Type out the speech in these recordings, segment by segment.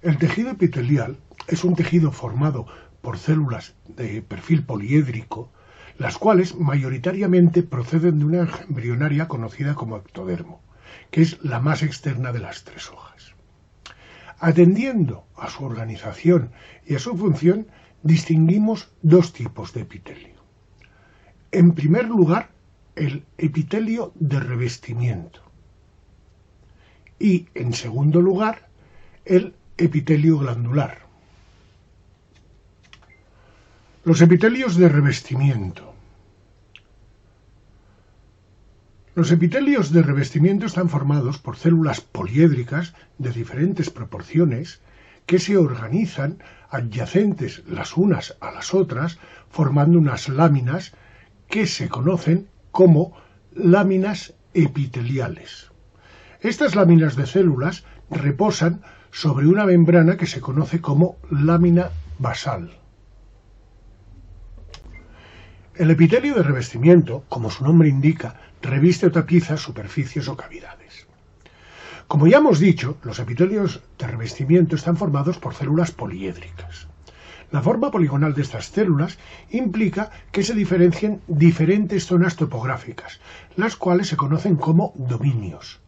El tejido epitelial es un tejido formado por células de perfil poliédrico, las cuales mayoritariamente proceden de una embrionaria conocida como ectodermo, que es la más externa de las tres hojas. Atendiendo a su organización y a su función, distinguimos dos tipos de epitelio. En primer lugar, el epitelio de revestimiento y, en segundo lugar, el epitelio glandular. Los epitelios de revestimiento. Los epitelios de revestimiento están formados por células poliédricas de diferentes proporciones que se organizan adyacentes las unas a las otras, formando unas láminas que se conocen como láminas epiteliales. Estas láminas de células reposan sobre una membrana que se conoce como lámina basal. El epitelio de revestimiento, como su nombre indica, reviste o tapiza superficies o cavidades. Como ya hemos dicho, los epitelios de revestimiento están formados por células poliédricas. La forma poligonal de estas células implica que se diferencien diferentes zonas topográficas, las cuales se conocen como dominios.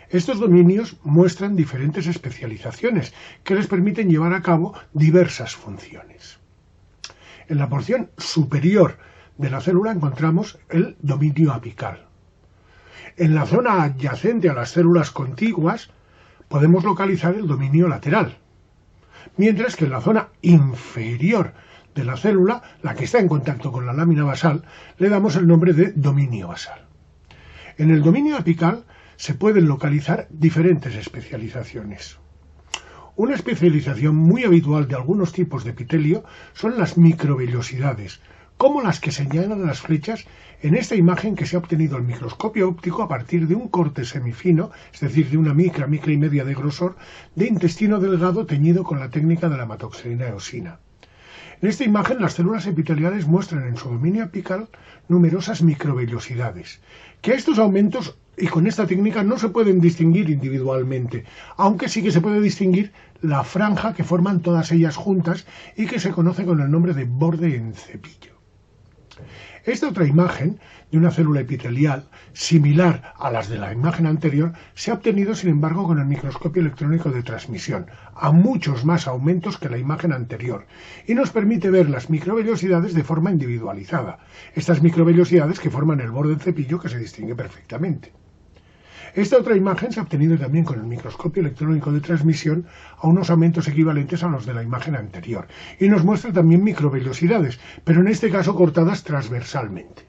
Estos dominios muestran diferentes especializaciones que les permiten llevar a cabo diversas funciones. En la porción superior de la célula encontramos el dominio apical. En la zona adyacente a las células contiguas podemos localizar el dominio lateral, mientras que en la zona inferior de la célula, la que está en contacto con la lámina basal, le damos el nombre de dominio basal. En el dominio apical se pueden localizar diferentes especializaciones. Una especialización muy habitual de algunos tipos de epitelio son las microvellosidades, como las que señalan las flechas en esta imagen que se ha obtenido al microscopio óptico a partir de un corte semifino, es decir, de una micra y media de grosor, de intestino delgado teñido con la técnica de la hematoxilina eosina. En esta imagen las células epiteliales muestran en su dominio apical numerosas microvellosidades, que a estos aumentos y con esta técnica no se pueden distinguir individualmente, aunque sí que se puede distinguir la franja que forman todas ellas juntas y que se conoce con el nombre de borde en cepillo. Esta otra imagen de una célula epitelial, similar a las de la imagen anterior, se ha obtenido sin embargo con el microscopio electrónico de transmisión, a muchos más aumentos que la imagen anterior, y nos permite ver las microvellosidades de forma individualizada, estas microvellosidades que forman el borde en cepillo que se distingue perfectamente. Esta otra imagen se ha obtenido también con el microscopio electrónico de transmisión a unos aumentos equivalentes a los de la imagen anterior y nos muestra también microvellosidades, pero en este caso cortadas transversalmente.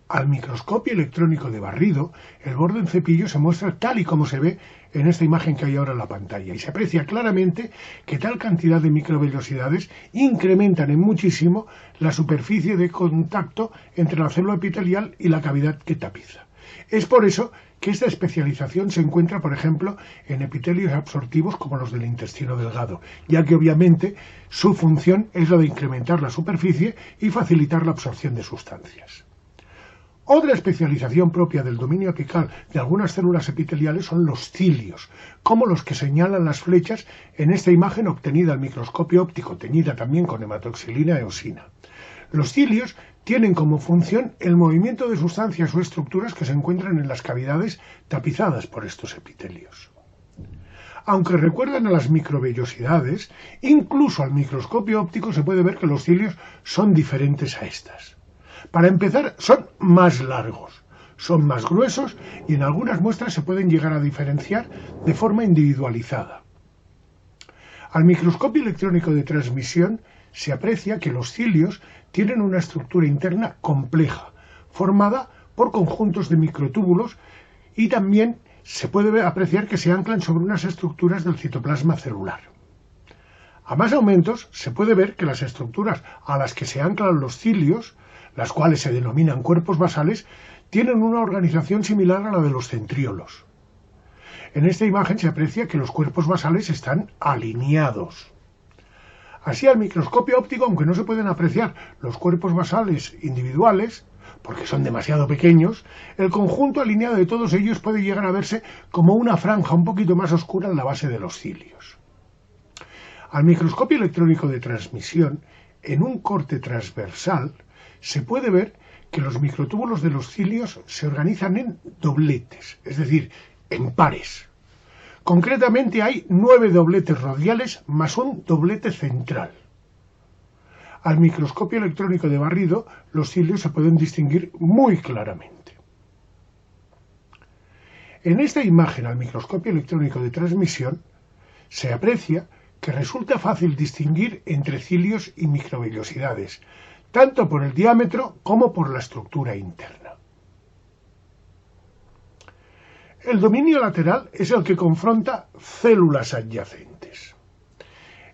Al microscopio electrónico de barrido, el borde en cepillo se muestra tal y como se ve en esta imagen que hay ahora en la pantalla y se aprecia claramente que tal cantidad de microvellosidades incrementan en muchísimo la superficie de contacto entre la célula epitelial y la cavidad que tapiza. Es por eso que esta especialización se encuentra, por ejemplo, en epitelios absortivos como los del intestino delgado, ya que obviamente su función es la de incrementar la superficie y facilitar la absorción de sustancias. Otra especialización propia del dominio apical de algunas células epiteliales son los cilios, como los que señalan las flechas en esta imagen obtenida al microscopio óptico, teñida también con hematoxilina eosina. Los cilios tienen como función el movimiento de sustancias o estructuras que se encuentran en las cavidades tapizadas por estos epitelios. Aunque recuerdan a las microvellosidades, incluso al microscopio óptico se puede ver que los cilios son diferentes a estas. Para empezar, son más largos, son más gruesos y en algunas muestras se pueden llegar a diferenciar de forma individualizada. Al microscopio electrónico de transmisión se aprecia que los cilios tienen una estructura interna compleja, formada por conjuntos de microtúbulos y también se puede apreciar que se anclan sobre unas estructuras del citoplasma celular. A más aumentos se puede ver que las estructuras a las que se anclan los cilios, las cuales se denominan cuerpos basales, tienen una organización similar a la de los centriolos. En esta imagen se aprecia que los cuerpos basales están alineados. Así, al microscopio óptico, aunque no se pueden apreciar los cuerpos basales individuales, porque son demasiado pequeños, el conjunto alineado de todos ellos puede llegar a verse como una franja un poquito más oscura en la base de los cilios. Al microscopio electrónico de transmisión, en un corte transversal, se puede ver que los microtúbulos de los cilios se organizan en dobletes, es decir, en pares. Concretamente hay 9 dobletes radiales más un doblete central. Al microscopio electrónico de barrido, los cilios se pueden distinguir muy claramente. En esta imagen al microscopio electrónico de transmisión, se aprecia que resulta fácil distinguir entre cilios y microvellosidades, tanto por el diámetro como por la estructura interna. El dominio lateral es el que confronta células adyacentes.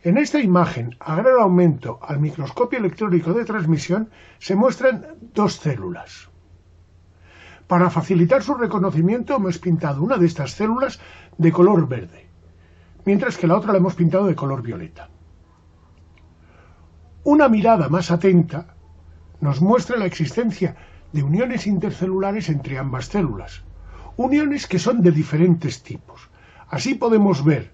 En esta imagen, a gran aumento al microscopio electrónico de transmisión, se muestran 2 células. Para facilitar su reconocimiento hemos pintado una de estas células de color verde, mientras que la otra la hemos pintado de color violeta. Una mirada más atenta nos muestra la existencia de uniones intercelulares entre ambas células, uniones que son de diferentes tipos. Así podemos ver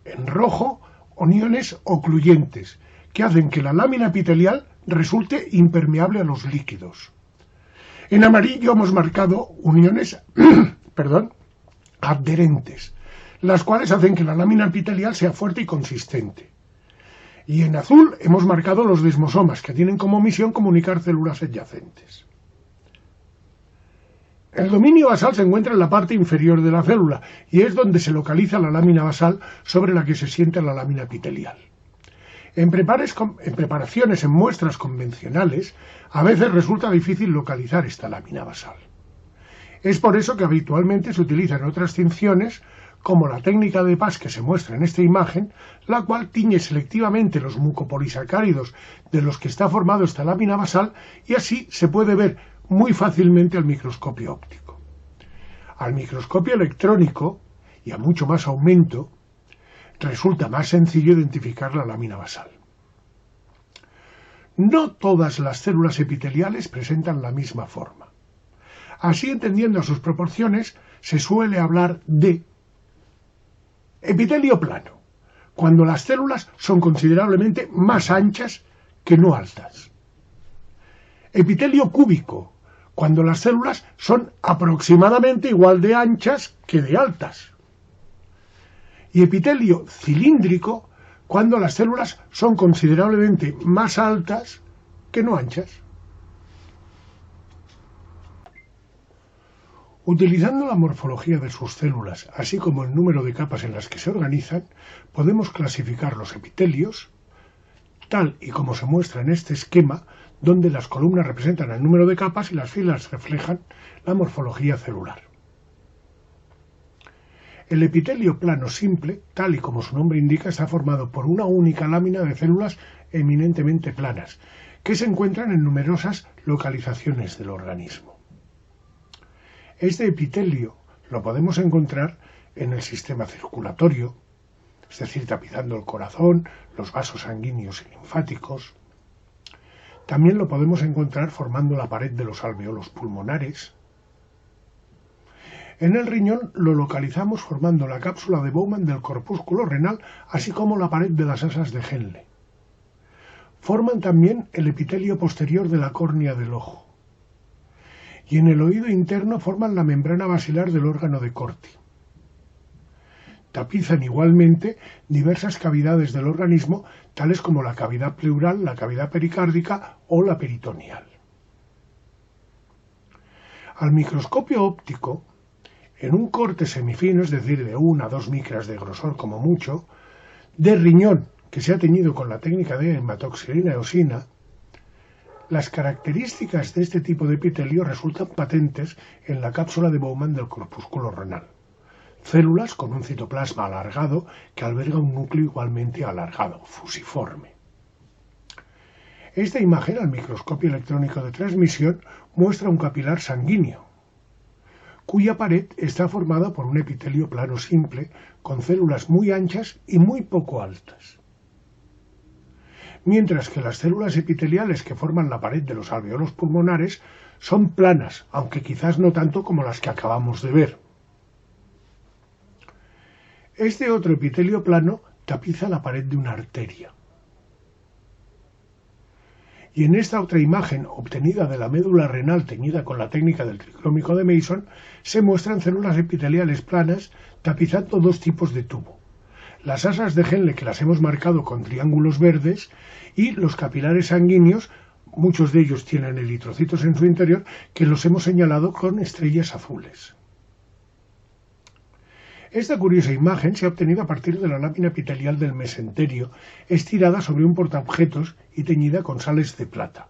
en rojo uniones ocluyentes, que hacen que la lámina epitelial resulte impermeable a los líquidos. En amarillo hemos marcado uniones adherentes, las cuales hacen que la lámina epitelial sea fuerte y consistente. Y en azul hemos marcado los desmosomas, que tienen como misión comunicar células adyacentes. El dominio basal se encuentra en la parte inferior de la célula y es donde se localiza la lámina basal sobre la que se sienta la lámina epitelial. En preparaciones en muestras convencionales, a veces resulta difícil localizar esta lámina basal. Es por eso que habitualmente se utilizan otras tinciones, como la técnica de Pas que se muestra en esta imagen, la cual tiñe selectivamente los mucopolisacáridos de los que está formado esta lámina basal y así se puede ver muy fácilmente al microscopio óptico. Al microscopio electrónico, y a mucho más aumento, resulta más sencillo identificar la lámina basal. No todas las células epiteliales presentan la misma forma. Así, entendiendo sus proporciones, se suele hablar de epitelio plano, cuando las células son considerablemente más anchas que no altas. Epitelio cúbico, cuando las células son aproximadamente igual de anchas que de altas. Y epitelio cilíndrico, cuando las células son considerablemente más altas que no anchas. Utilizando la morfología de sus células, así como el número de capas en las que se organizan, podemos clasificar los epitelios, tal y como se muestra en este esquema, donde las columnas representan el número de capas y las filas reflejan la morfología celular. El epitelio plano simple, tal y como su nombre indica, está formado por una única lámina de células eminentemente planas, que se encuentran en numerosas localizaciones del organismo. Este epitelio lo podemos encontrar en el sistema circulatorio, es decir, tapizando el corazón, los vasos sanguíneos y linfáticos. También lo podemos encontrar formando la pared de los alveolos pulmonares. En el riñón lo localizamos formando la cápsula de Bowman del corpúsculo renal, así como la pared de las asas de Henle. Forman también el epitelio posterior de la córnea del ojo. Y en el oído interno forman la membrana basilar del órgano de Corti. Tapizan igualmente diversas cavidades del organismo, tales como la cavidad pleural, la cavidad pericárdica o la peritoneal. Al microscopio óptico, en un corte semifino, es decir, de 1 a 2 micras de grosor como mucho, de riñón que se ha teñido con la técnica de hematoxilina eosina, las características de este tipo de epitelio resultan patentes en la cápsula de Bowman del corpúsculo renal. Células con un citoplasma alargado que alberga un núcleo igualmente alargado, fusiforme. Esta imagen al microscopio electrónico de transmisión muestra un capilar sanguíneo, cuya pared está formada por un epitelio plano simple con células muy anchas y muy poco altas. Mientras que las células epiteliales que forman la pared de los alveolos pulmonares son planas, aunque quizás no tanto como las que acabamos de ver. Este otro epitelio plano tapiza la pared de una arteria. Y en esta otra imagen, obtenida de la médula renal teñida con la técnica del tricrómico de Mason, se muestran células epiteliales planas tapizando dos tipos de tubo. Las asas de Henle, que las hemos marcado con triángulos verdes, y los capilares sanguíneos, muchos de ellos tienen eritrocitos en su interior, que los hemos señalado con estrellas azules. Esta curiosa imagen se ha obtenido a partir de la lámina epitelial del mesenterio, estirada sobre un portaobjetos y teñida con sales de plata,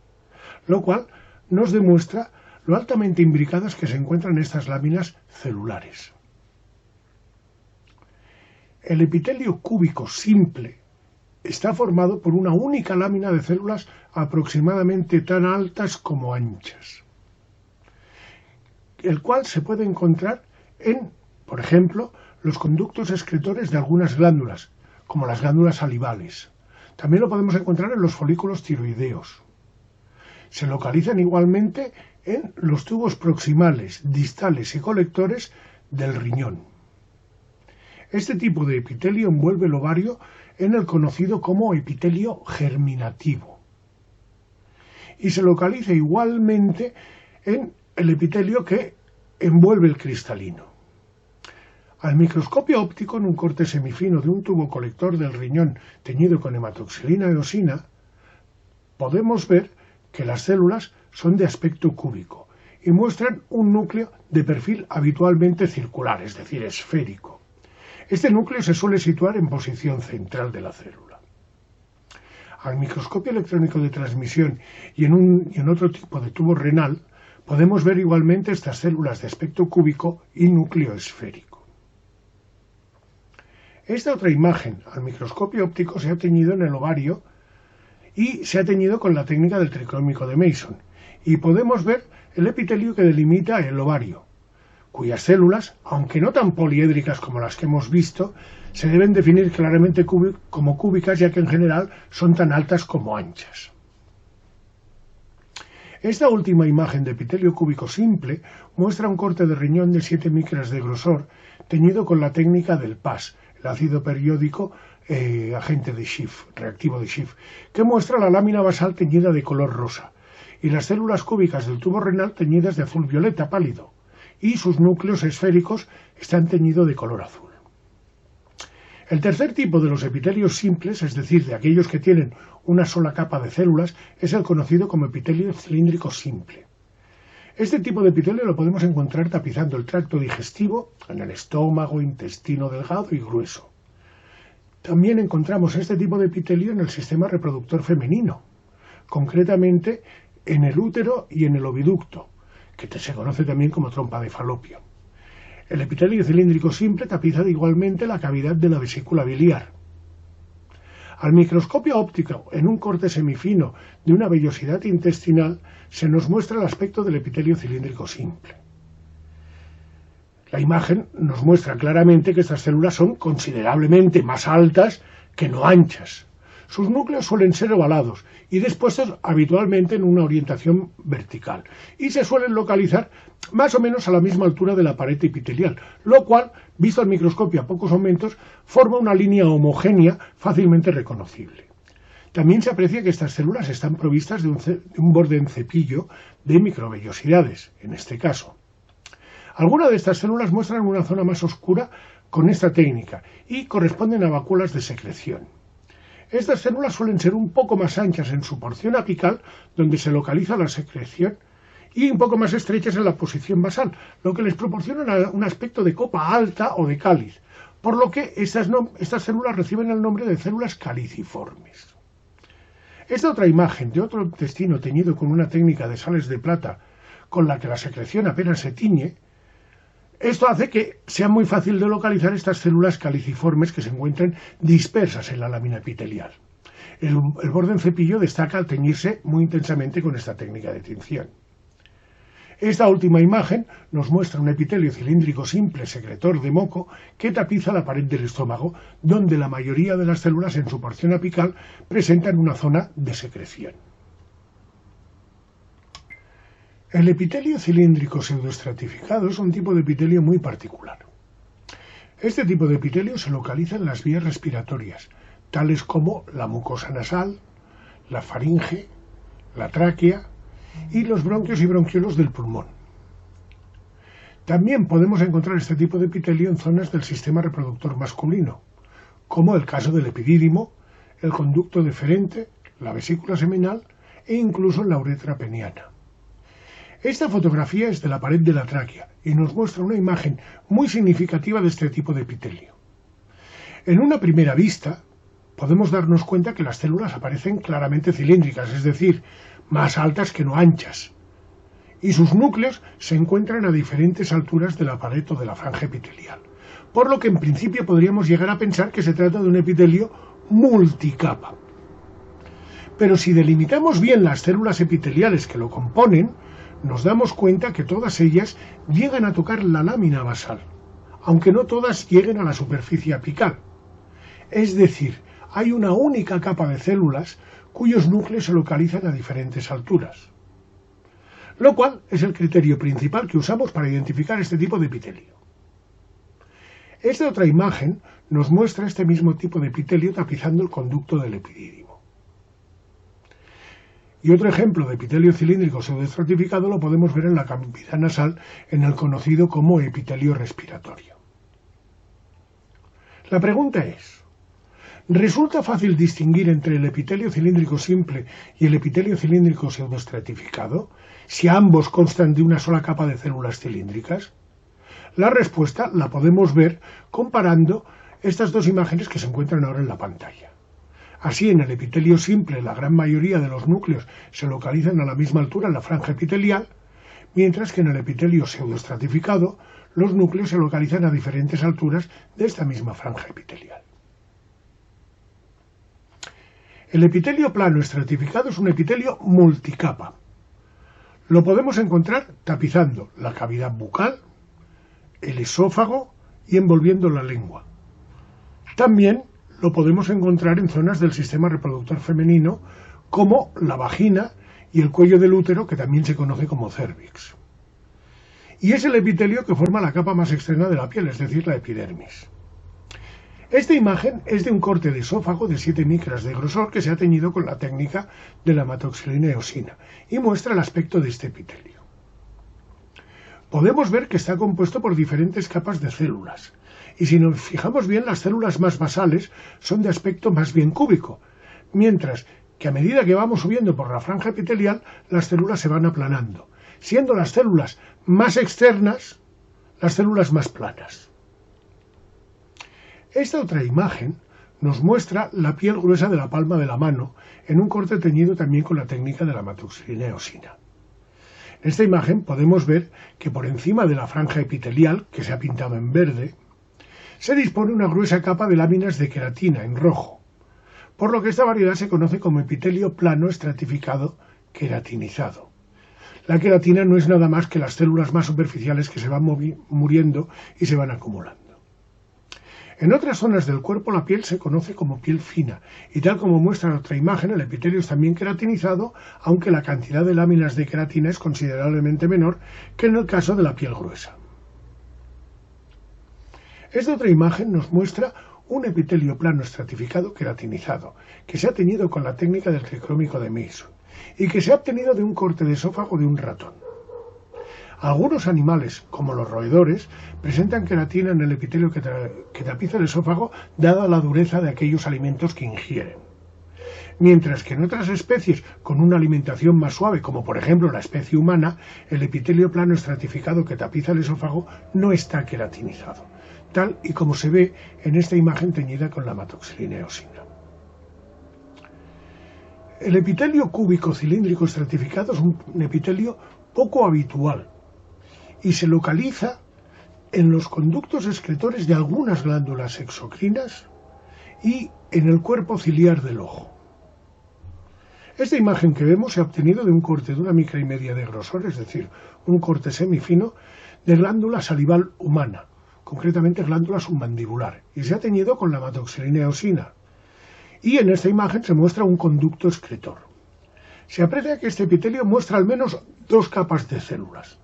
lo cual nos demuestra lo altamente imbricadas que se encuentran estas láminas celulares. El epitelio cúbico simple está formado por una única lámina de células aproximadamente tan altas como anchas, el cual se puede encontrar en, por ejemplo, los conductos excretores de algunas glándulas, como las glándulas salivales. También lo podemos encontrar en los folículos tiroideos. Se localizan igualmente en los tubos proximales, distales y colectores del riñón. Este tipo de epitelio envuelve el ovario en el conocido como epitelio germinativo. Y se localiza igualmente en el epitelio que envuelve el cristalino. Al microscopio óptico, en un corte semifino de un tubo colector del riñón teñido con hematoxilina eosina, podemos ver que las células son de aspecto cúbico y muestran un núcleo de perfil habitualmente circular, es decir, esférico. Este núcleo se suele situar en posición central de la célula. Al microscopio electrónico de transmisión y en otro tipo de tubo renal, podemos ver igualmente estas células de aspecto cúbico y núcleo esférico. Esta otra imagen al microscopio óptico se ha teñido en el ovario y se ha teñido con la técnica del tricrómico de Mason, y podemos ver el epitelio que delimita el ovario, cuyas células, aunque no tan poliédricas como las que hemos visto, se deben definir claramente como cúbicas, ya que en general son tan altas como anchas. Esta última imagen de epitelio cúbico simple muestra un corte de riñón de 7 micras de grosor, teñido con la técnica del PAS, el ácido periódico agente de Schiff, reactivo de Schiff, que muestra la lámina basal teñida de color rosa, y las células cúbicas del tubo renal teñidas de azul violeta pálido, y sus núcleos esféricos están teñidos de color azul. El tercer tipo de los epitelios simples, es decir, de aquellos que tienen una sola capa de células, es el conocido como epitelio cilíndrico simple. Este tipo de epitelio lo podemos encontrar tapizando el tracto digestivo, en el estómago, intestino delgado y grueso. También encontramos este tipo de epitelio en el sistema reproductor femenino, concretamente en el útero y en el oviducto, que se conoce también como trompa de falopio. El epitelio cilíndrico simple tapiza igualmente la cavidad de la vesícula biliar. Al microscopio óptico, en un corte semifino de una vellosidad intestinal, se nos muestra el aspecto del epitelio cilíndrico simple. La imagen nos muestra claramente que estas células son considerablemente más altas que no anchas. Sus núcleos suelen ser ovalados y dispuestos habitualmente en una orientación vertical, y se suelen localizar más o menos a la misma altura de la pared epitelial, lo cual, visto al microscopio a pocos aumentos, forma una línea homogénea fácilmente reconocible. También se aprecia que estas células están provistas de un borde en cepillo de microvellosidades, en este caso. Algunas de estas células muestran una zona más oscura con esta técnica y corresponden a vacuolas de secreción. Estas células suelen ser un poco más anchas en su porción apical, donde se localiza la secreción, y un poco más estrechas en la posición basal, lo que les proporciona un aspecto de copa alta o de cáliz, por lo que estas células reciben el nombre de células caliciformes. Esta otra imagen de otro intestino teñido con una técnica de sales de plata, con la que la secreción apenas se tiñe, esto hace que sea muy fácil de localizar estas células caliciformes que se encuentran dispersas en la lámina epitelial. El borde en cepillo destaca al teñirse muy intensamente con esta técnica de tinción. Esta última imagen nos muestra un epitelio cilíndrico simple secretor de moco que tapiza la pared del estómago, donde la mayoría de las células en su porción apical presentan una zona de secreción. El epitelio cilíndrico pseudoestratificado es un tipo de epitelio muy particular. Este tipo de epitelio se localiza en las vías respiratorias, tales como la mucosa nasal, la faringe, la tráquea y los bronquios y bronquiolos del pulmón. También podemos encontrar este tipo de epitelio en zonas del sistema reproductor masculino, como el caso del epidídimo, el conducto deferente, la vesícula seminal e incluso en la uretra peniana. Esta fotografía es de la pared de la tráquea y nos muestra una imagen muy significativa de este tipo de epitelio. En una primera vista, podemos darnos cuenta que las células aparecen claramente cilíndricas, es decir, más altas que no anchas, y sus núcleos se encuentran a diferentes alturas de la pared o de la franja epitelial, por lo que en principio podríamos llegar a pensar que se trata de un epitelio multicapa. Pero si delimitamos bien las células epiteliales que lo componen, nos damos cuenta que todas ellas llegan a tocar la lámina basal, aunque no todas lleguen a la superficie apical. Es decir, hay una única capa de células cuyos núcleos se localizan a diferentes alturas, lo cual es el criterio principal que usamos para identificar este tipo de epitelio. Esta otra imagen nos muestra este mismo tipo de epitelio tapizando el conducto del epidídimo. Y otro ejemplo de epitelio cilíndrico pseudoestratificado lo podemos ver en la cavidad nasal en el conocido como epitelio respiratorio. La pregunta es, ¿resulta fácil distinguir entre el epitelio cilíndrico simple y el epitelio cilíndrico pseudoestratificado si ambos constan de una sola capa de células cilíndricas? La respuesta la podemos ver comparando estas dos imágenes que se encuentran ahora en la pantalla. Así, en el epitelio simple, la gran mayoría de los núcleos se localizan a la misma altura en la franja epitelial, mientras que en el epitelio pseudoestratificado, los núcleos se localizan a diferentes alturas de esta misma franja epitelial. El epitelio plano estratificado es un epitelio multicapa. Lo podemos encontrar tapizando la cavidad bucal, el esófago y envolviendo la lengua. También lo podemos encontrar en zonas del sistema reproductor femenino como la vagina y el cuello del útero, que también se conoce como cérvix. Y es el epitelio que forma la capa más externa de la piel, es decir, la epidermis. Esta imagen es de un corte de esófago de 7 micras de grosor que se ha teñido con la técnica de la amatoxilina eosina y muestra el aspecto de este epitelio. Podemos ver que está compuesto por diferentes capas de células, y si nos fijamos bien, las células más basales son de aspecto más bien cúbico, mientras que a medida que vamos subiendo por la franja epitelial, las células se van aplanando, siendo las células más externas las células más planas. Esta otra imagen nos muestra la piel gruesa de la palma de la mano en un corte teñido también con la técnica de la amatoxilina eosina. En esta imagen podemos ver que por encima de la franja epitelial, que se ha pintado en verde, se dispone una gruesa capa de láminas de queratina en rojo, por lo que esta variedad se conoce como epitelio plano estratificado queratinizado. La queratina no es nada más que las células más superficiales que se van muriendo y se van acumulando. En otras zonas del cuerpo la piel se conoce como piel fina, y tal como muestra la otra imagen, el epitelio es también queratinizado, aunque la cantidad de láminas de queratina es considerablemente menor que en el caso de la piel gruesa. Esta otra imagen nos muestra un epitelio plano estratificado queratinizado, que se ha teñido con la técnica del tricrómico de Mason, y que se ha obtenido de un corte de esófago de un ratón. Algunos animales, como los roedores, presentan queratina en el epitelio que tapiza el esófago, dada la dureza de aquellos alimentos que ingieren. Mientras que en otras especies con una alimentación más suave, como por ejemplo la especie humana, el epitelio plano estratificado que tapiza el esófago no está queratinizado, tal y como se ve en esta imagen teñida con la amatoxilina eosina. El epitelio cúbico cilíndrico estratificado es un epitelio poco habitual y se localiza en los conductos excretores de algunas glándulas exocrinas y en el cuerpo ciliar del ojo. Esta imagen que vemos se ha obtenido de un corte de 1,5 micras de grosor, es decir, un corte semifino de glándula salival humana, concretamente glándula submandibular, y se ha teñido con la amatoxilina eosina. Y en esta imagen se muestra un conducto excretor. Se aprecia que este epitelio muestra al menos 2 capas de células,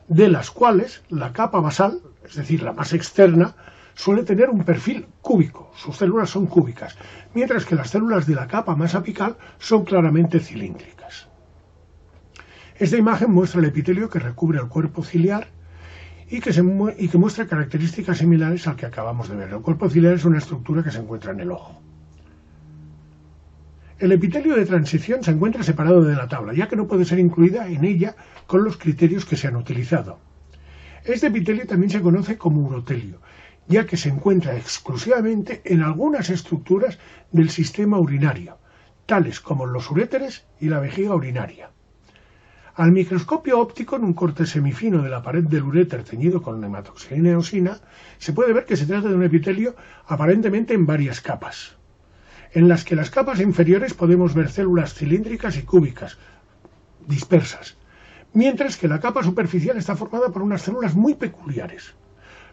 de las cuales la capa basal, es decir, la más externa, suele tener un perfil cúbico, sus células son cúbicas, mientras que las células de la capa más apical son claramente cilíndricas. Esta imagen muestra el epitelio que recubre el cuerpo ciliar y que muestra características similares al que acabamos de ver. El cuerpo ciliar es una estructura que se encuentra en el ojo. El epitelio de transición se encuentra separado de la tabla, ya que no puede ser incluida en ella con los criterios que se han utilizado. Este epitelio también se conoce como urotelio, ya que se encuentra exclusivamente en algunas estructuras del sistema urinario, tales como los uréteres y la vejiga urinaria. Al microscopio óptico, en un corte semifino de la pared del uréter teñido con nematoxilina y eosina, se puede ver que se trata de un epitelio aparentemente en varias capas, en las que las capas inferiores podemos ver células cilíndricas y cúbicas, dispersas, mientras que la capa superficial está formada por unas células muy peculiares,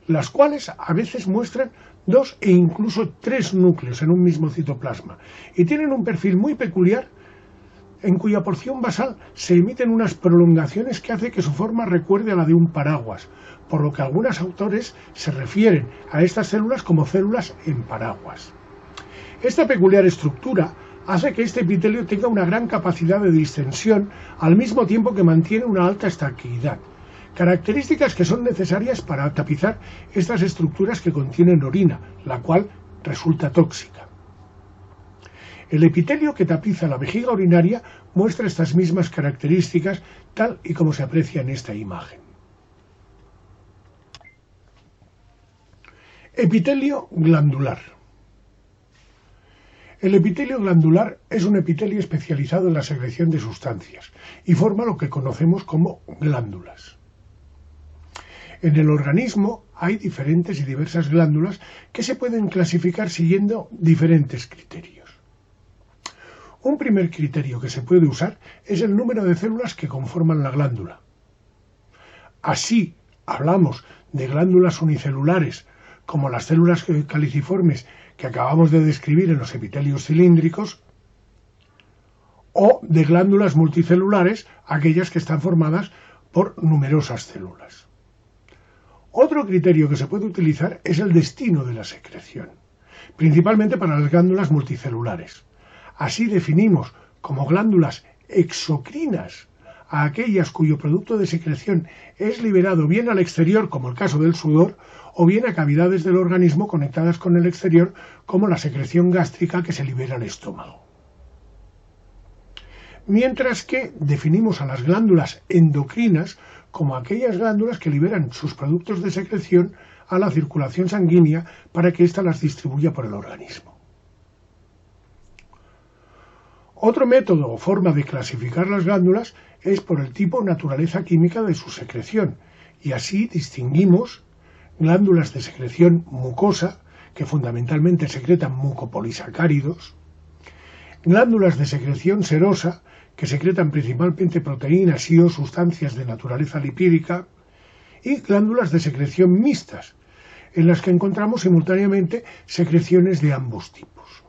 las cuales a veces muestran 2 e incluso 3 núcleos en un mismo citoplasma, y tienen un perfil muy peculiar en cuya porción basal se emiten unas prolongaciones que hace que su forma recuerde a la de un paraguas, por lo que algunos autores se refieren a estas células como células en paraguas. Esta peculiar estructura hace que este epitelio tenga una gran capacidad de distensión al mismo tiempo que mantiene una alta estanqueidad, características que son necesarias para tapizar estas estructuras que contienen orina, la cual resulta tóxica. El epitelio que tapiza la vejiga urinaria muestra estas mismas características tal y como se aprecia en esta imagen. Epitelio glandular. El epitelio glandular es un epitelio especializado en la secreción de sustancias y forma lo que conocemos como glándulas. En el organismo hay diferentes y diversas glándulas que se pueden clasificar siguiendo diferentes criterios. Un primer criterio que se puede usar es el número de células que conforman la glándula. Así hablamos de glándulas unicelulares, como las células caliciformes que acabamos de describir en los epitelios cilíndricos, o de glándulas multicelulares, aquellas que están formadas por numerosas células. Otro criterio que se puede utilizar es el destino de la secreción, principalmente para las glándulas multicelulares. Así definimos como glándulas exocrinas a aquellas cuyo producto de secreción es liberado bien al exterior, como el caso del sudor, o bien a cavidades del organismo conectadas con el exterior, como la secreción gástrica que se libera al estómago. Mientras que definimos a las glándulas endocrinas como aquellas glándulas que liberan sus productos de secreción a la circulación sanguínea para que ésta las distribuya por el organismo. Otro método o forma de clasificar las glándulas es por el tipo o naturaleza química de su secreción, y así distinguimos glándulas de secreción mucosa, que fundamentalmente secretan mucopolisacáridos, glándulas de secreción serosa, que secretan principalmente proteínas y o sustancias de naturaleza lipídica, y glándulas de secreción mixtas, en las que encontramos simultáneamente secreciones de ambos tipos.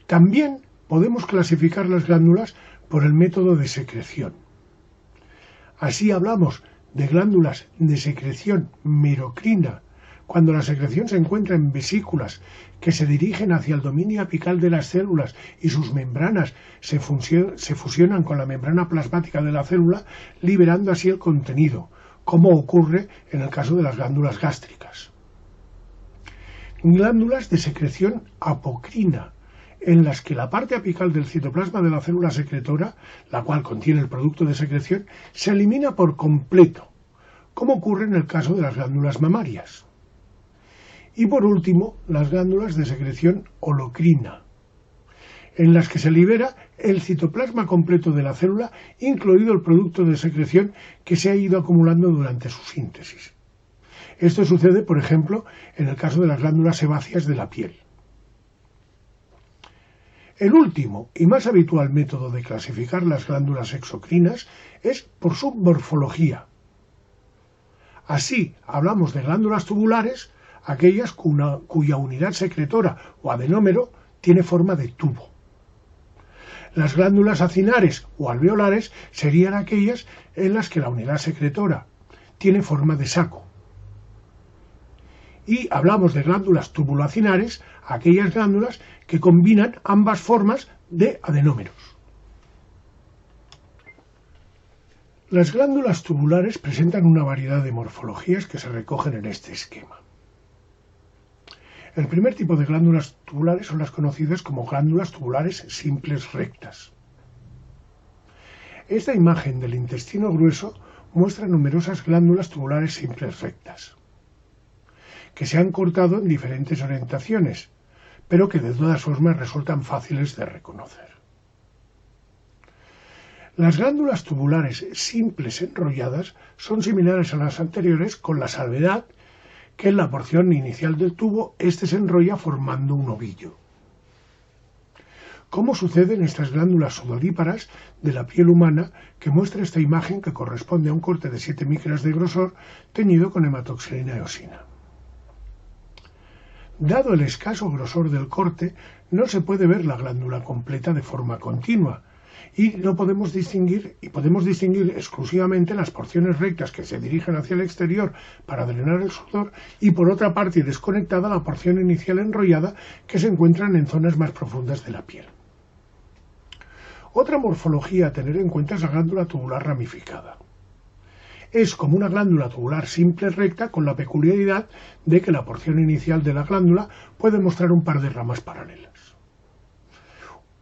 También podemos clasificar las glándulas por el método de secreción. Así hablamos de glándulas de secreción merocrina, cuando la secreción se encuentra en vesículas que se dirigen hacia el dominio apical de las células y sus membranas se fusionan con la membrana plasmática de la célula, liberando así el contenido, como ocurre en el caso de las glándulas gástricas. Glándulas de secreción apocrina, en las que la parte apical del citoplasma de la célula secretora, la cual contiene el producto de secreción, se elimina por completo, como ocurre en el caso de las glándulas mamarias. Y por último, las glándulas de secreción holocrina, en las que se libera el citoplasma completo de la célula, incluido el producto de secreción que se ha ido acumulando durante su síntesis. Esto sucede, por ejemplo, en el caso de las glándulas sebáceas de la piel. El último y más habitual método de clasificar las glándulas exocrinas es por su morfología. Así, hablamos de glándulas tubulares, aquellas cuya unidad secretora o adenómero tiene forma de tubo. Las glándulas acinares o alveolares serían aquellas en las que la unidad secretora tiene forma de saco. Y hablamos de glándulas tubulacinares, aquellas glándulas que combinan ambas formas de adenómeros. Las glándulas tubulares presentan una variedad de morfologías que se recogen en este esquema. El primer tipo de glándulas tubulares son las conocidas como glándulas tubulares simples rectas. Esta imagen del intestino grueso muestra numerosas glándulas tubulares simples rectas, que se han cortado en diferentes orientaciones, pero que de todas formas resultan fáciles de reconocer. Las glándulas tubulares simples enrolladas son similares a las anteriores, con la salvedad que en la porción inicial del tubo este se enrolla formando un ovillo. ¿Cómo sucede en estas glándulas sudoríparas de la piel humana, que muestra esta imagen que corresponde a un corte de 7 micras de grosor teñido con hematoxilina eosina? Dado el escaso grosor del corte, no se puede ver la glándula completa de forma continua, y podemos distinguir exclusivamente las porciones rectas que se dirigen hacia el exterior para drenar el sudor, y por otra parte desconectada la porción inicial enrollada que se encuentran en zonas más profundas de la piel. Otra morfología a tener en cuenta es la glándula tubular ramificada. Es como una glándula tubular simple recta, con la peculiaridad de que la porción inicial de la glándula puede mostrar un par de ramas paralelas.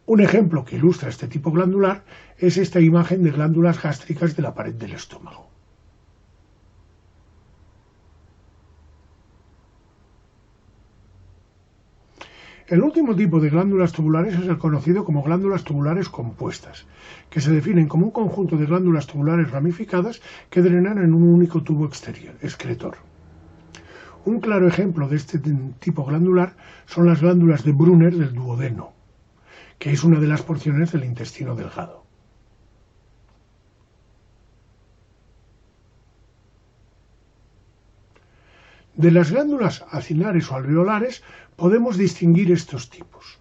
Un ejemplo que ilustra este tipo glandular es esta imagen de glándulas gástricas de la pared del estómago. El último tipo de glándulas tubulares es el conocido como glándulas tubulares compuestas, que se definen como un conjunto de glándulas tubulares ramificadas que drenan en un único tubo excretor. Un claro ejemplo de este tipo glandular son las glándulas de Brunner del duodeno, que es una de las porciones del intestino delgado. De las glándulas acinares o alveolares podemos distinguir estos tipos.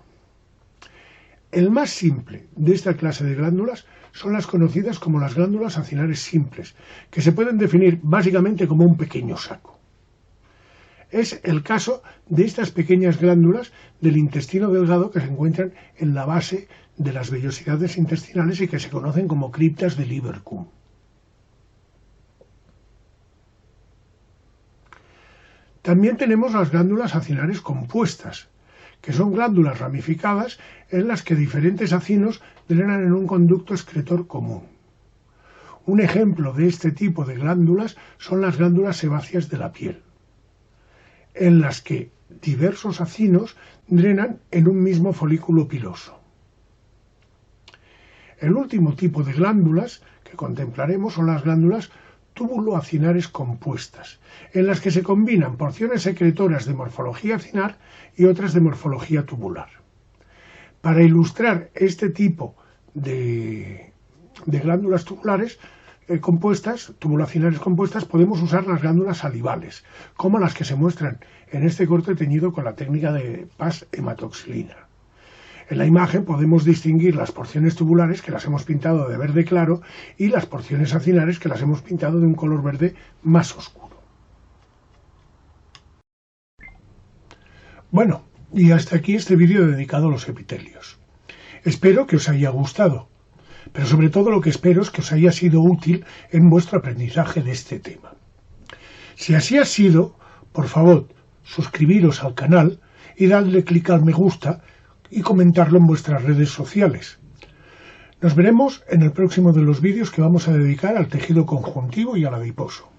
El más simple de esta clase de glándulas son las conocidas como las glándulas acinares simples, que se pueden definir básicamente como un pequeño saco. Es el caso de estas pequeñas glándulas del intestino delgado que se encuentran en la base de las vellosidades intestinales y que se conocen como criptas de Lieberkühn. También tenemos las glándulas acinares compuestas, que son glándulas ramificadas en las que diferentes acinos drenan en un conducto excretor común. Un ejemplo de este tipo de glándulas son las glándulas sebáceas de la piel, en las que diversos acinos drenan en un mismo folículo piloso. El último tipo de glándulas que contemplaremos son las glándulas tubuloacinares compuestas, en las que se combinan porciones secretoras de morfología acinar y otras de morfología tubular. Para ilustrar este tipo de glándulas tubulares tubulacinares compuestas, podemos usar las glándulas salivales, como las que se muestran en este corte teñido con la técnica de PAS hematoxilina. En la imagen podemos distinguir las porciones tubulares, que las hemos pintado de verde claro, y las porciones acinares, que las hemos pintado de un color verde más oscuro. Bueno, y hasta aquí este vídeo dedicado a los epitelios. Espero que os haya gustado, pero sobre todo lo que espero es que os haya sido útil en vuestro aprendizaje de este tema. Si así ha sido, por favor, suscribiros al canal y dadle clic al me gusta y comentarlo en vuestras redes sociales. Nos veremos en el próximo de los vídeos que vamos a dedicar al tejido conjuntivo y al adiposo.